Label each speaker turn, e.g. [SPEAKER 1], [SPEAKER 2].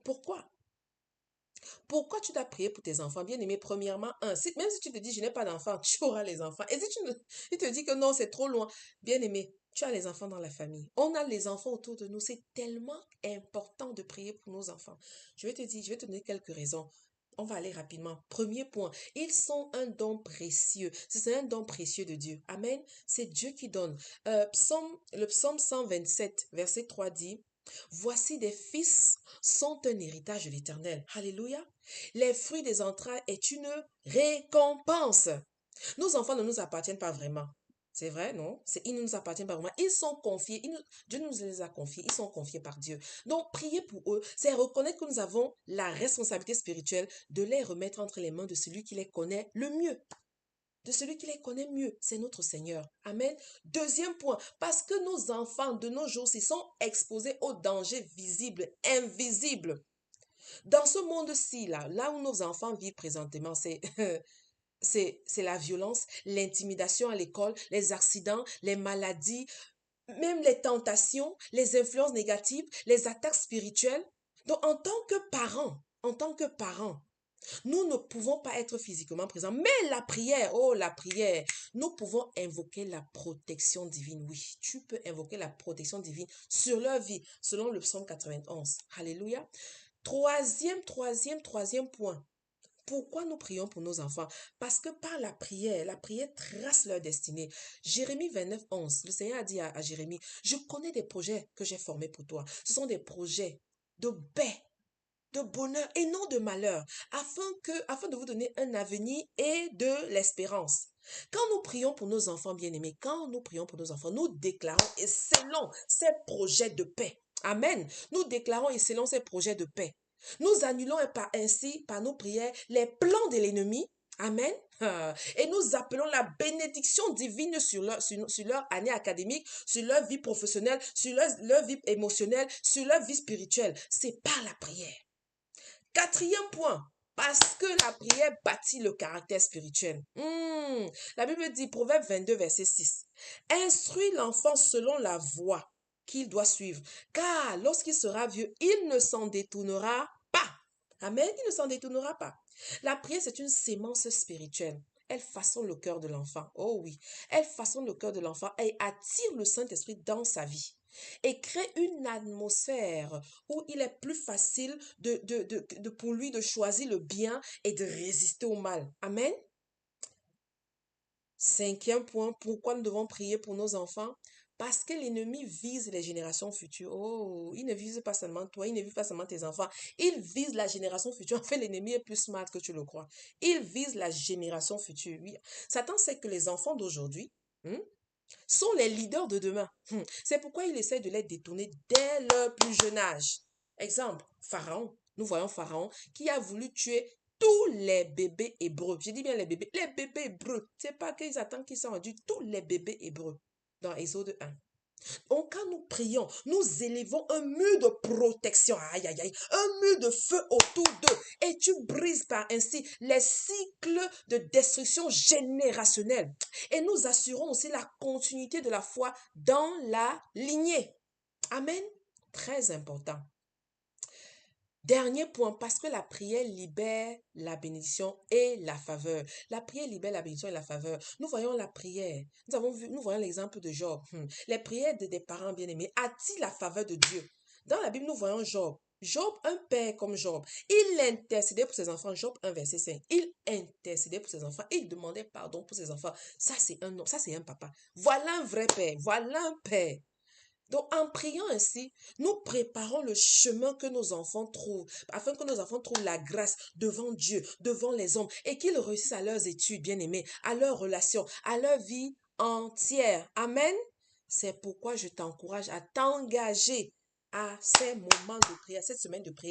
[SPEAKER 1] Pourquoi? Pourquoi tu dois prier pour tes enfants? Bien aimé, premièrement, même si tu te dis, je n'ai pas d'enfants, tu auras les enfants. Et si tu te dis que non, c'est trop loin, bien aimé, tu as les enfants dans la famille. On a les enfants autour de nous. C'est tellement important de prier pour nos enfants. Je vais te donner quelques raisons. On va aller rapidement. Premier point, ils sont un don précieux. C'est un don précieux de Dieu. Amen. C'est Dieu qui donne. Le psaume 127, verset 3 dit, voici des fils sont un héritage de l'Éternel. Alléluia. Les fruits des entrailles est une récompense. Nos enfants ne nous appartiennent pas vraiment. C'est vrai, non? Ils ne nous appartiennent pas vraiment. Ils sont confiés. Dieu nous les a confiés. Ils sont confiés par Dieu. Donc, prier pour eux, c'est reconnaître que nous avons la responsabilité spirituelle de les remettre entre les mains de celui qui les connaît le mieux. De celui qui les connaît mieux, c'est notre Seigneur. Amen. Deuxième point, parce que nos enfants de nos jours, ils sont exposés aux dangers visibles, invisibles. Dans ce monde-ci, là où nos enfants vivent présentement, c'est la violence, l'intimidation à l'école, les accidents, les maladies, même les tentations, les influences négatives, les attaques spirituelles. Donc, en tant que parents, nous ne pouvons pas être physiquement présents, mais la prière, oh la prière, nous pouvons invoquer la protection divine. Oui, tu peux invoquer la protection divine sur leur vie, selon le psaume 91. Alléluia. Troisième point. Pourquoi nous prions pour nos enfants? Parce que par la prière trace leur destinée. Jérémie 29, 11, le Seigneur a dit à Jérémie, je connais des projets que j'ai formés pour toi. Ce sont des projets de paix, de bonheur et non de malheur, afin de vous donner un avenir et de l'espérance. Quand nous prions pour nos enfants bien-aimés, nous déclarons et scellons ces projets de paix. Amen. Nous déclarons et scellons ces projets de paix. Nous annulons ainsi, par nos prières, les plans de l'ennemi. Amen. Et nous appelons la bénédiction divine sur leur année académique, sur leur vie professionnelle, sur leur vie émotionnelle, sur leur vie spirituelle. C'est par la prière. Quatrième point, parce que la prière bâtit le caractère spirituel. La Bible dit, Proverbe 22, verset 6, instruis l'enfant selon la voie qu'il doit suivre, car lorsqu'il sera vieux, il ne s'en détournera pas. Amen, il ne s'en détournera pas. La prière, c'est une sémence spirituelle. Elle façonne le cœur de l'enfant. Oh oui, elle façonne le cœur de l'enfant et attire le Saint-Esprit dans sa vie et crée une atmosphère où il est plus facile pour lui de choisir le bien et de résister au mal. Amen. Cinquième point, pourquoi nous devons prier pour nos enfants? Parce que l'ennemi vise les générations futures. Oh, il ne vise pas seulement toi, il ne vise pas seulement tes enfants. Il vise la génération future. En fait, l'ennemi est plus smart que tu le crois. Il vise la génération future. Oui. Satan sait que les enfants d'aujourd'hui sont les leaders de demain. C'est pourquoi il essaie de les détourner dès leur plus jeune âge. Exemple, Pharaon. Nous voyons Pharaon qui a voulu tuer tous les bébés hébreux. Je dis bien les bébés hébreux. C'est pas qu'ils attendent qu'ils soient rendus tous les bébés hébreux dans Exode 1. Donc, quand nous prions, nous élevons un mur de protection, aïe, aïe, aïe, un mur de feu autour d'eux. Et tu brises par ainsi les cycles de destruction générationnelle. Et nous assurons aussi la continuité de la foi dans la lignée. Amen. Très important. Dernier point, parce que la prière libère la bénédiction et la faveur. La prière libère la bénédiction et la faveur. Nous voyons la prière. Nous voyons l'exemple de Job. Les prières des parents bien-aimés attirent la faveur de Dieu. Dans la Bible, nous voyons Job. Job, un père comme Job, il intercédait pour ses enfants. Job 1, verset 5. Il intercédait pour ses enfants. Il demandait pardon pour ses enfants. Ça, c'est un homme. Ça, c'est un papa. Voilà un vrai père. Voilà un père. Donc, en priant ainsi, nous préparons le chemin que nos enfants trouvent, afin que nos enfants trouvent la grâce devant Dieu, devant les hommes, et qu'ils réussissent à leurs études, bien-aimés, à leurs relations, à leur vie entière. Amen. C'est pourquoi je t'encourage à t'engager à ces moments de prière, cette semaine de prière.